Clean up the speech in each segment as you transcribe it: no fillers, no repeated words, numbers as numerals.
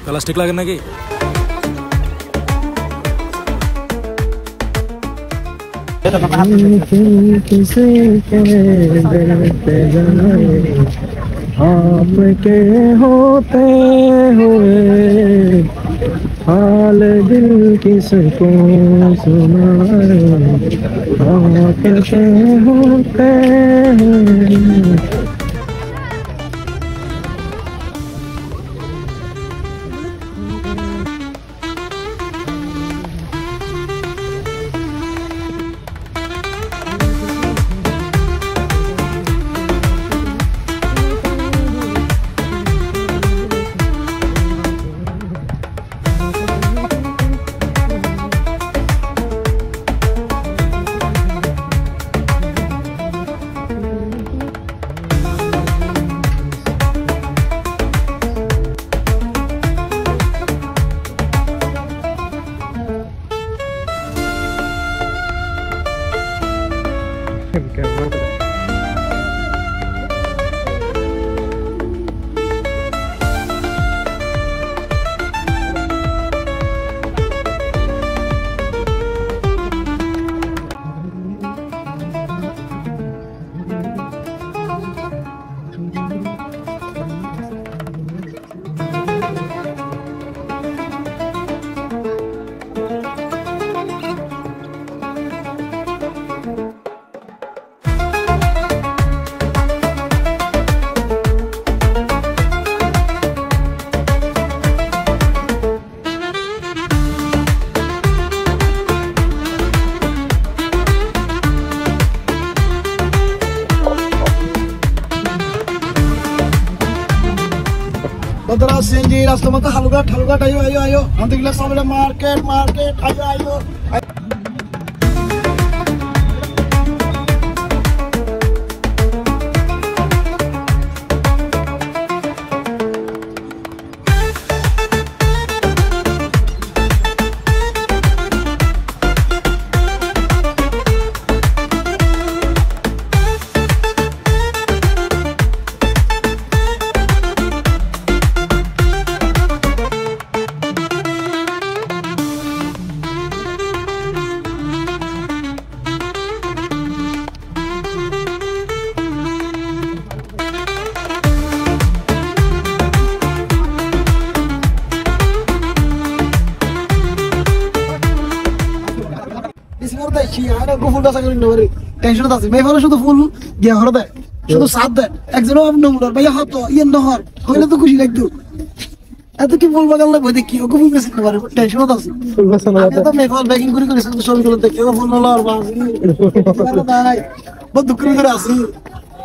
Plastic লাগে নাকি आपके होते हुए हाल दिल किसको सुनाए आपके होते हुए Sendiri rasa mata halugat ayo ayo ayo nanti kita sampai market ayo ayo tension আছে মেয়ে ফলে শুধু ফুল গিয়া হরে দেয় শুধু সাথ দেয় একজনও নম্বর ভাইয়া হতো ইয়ে নহর হইলে তো খুশি লাগতো এত কি ফুল বাগান লাগবে দেখি ওকে ফুল গেছে না টেনশন আছে তো মেয়ে ফল ব্যাগিং করে করে ছবিগুলো দেখি ও ফুল নলার বাস বহুত দুঃখ করে আছে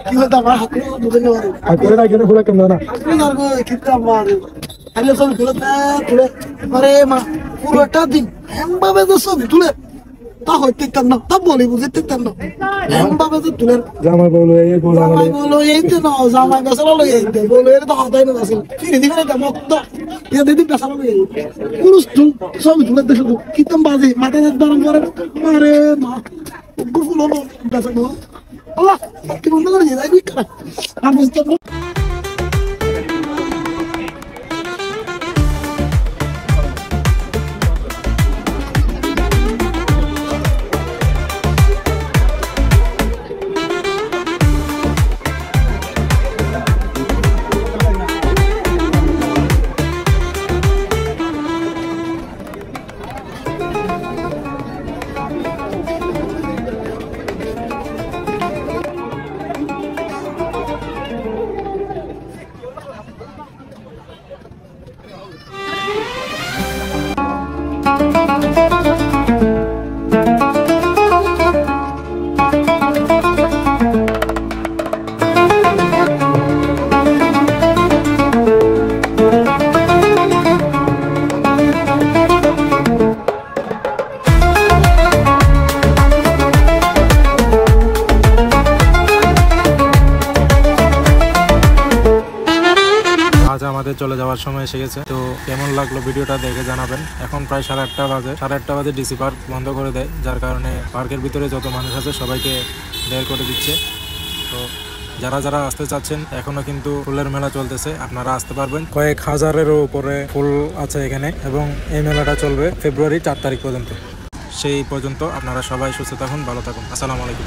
কি হতো আমার হাতে দুধে নেওয়ার করে না কেন ফুল কেন না কিতা মার আমি সব তুলে আরে মা পুরোটা দিন এমভাবে তো ছবি তুলে তা হইতে না তা বলি বুঝতে না এমভাবে তো তুলে জামাই বলো এই তো না জামাই বেসারা লই এইতে বলো এর তো হতাই না আসল ফিরে দিবেন এটা মত এ দিদি বেসারা লই পুরুষ সব তুলে দেখো কিতম বাজে মাথা গরম করে আরে মা গুফুল হলো বেসারা আল্লাহ কি বন্ধ করে যাই কি করা আমি বুঝতে আজ আমাদের চলে যাওয়ার সময় এসে গেছে। তো কেমন লাগলো ভিডিওটা দেখে জানাবেন। এখন প্রায় 8:30 বাজে। 8:30 বাজে ডিসি পার্ক বন্ধ করে দেয়, যার কারণে পার্কের ভিতরে যত মানুষ আছে সবাইকে বের করে দিচ্ছে। তো যারা যারা আসতে চাচ্ছেন এখনো কিন্তু ফুলের মেলা চলতেছে, আপনারা আসতে পারবেন। কয়েক হাজারেরও উপরে ফুল আছে এখানে এবং এই মেলাটা চলবে ফেব্রুয়ারি 4 তারিখ পর্যন্ত। সেই পর্যন্ত আপনারা সবাই সুস্থ থাকুন, ভালো থাকুন। আসসালামু আলাইকুম।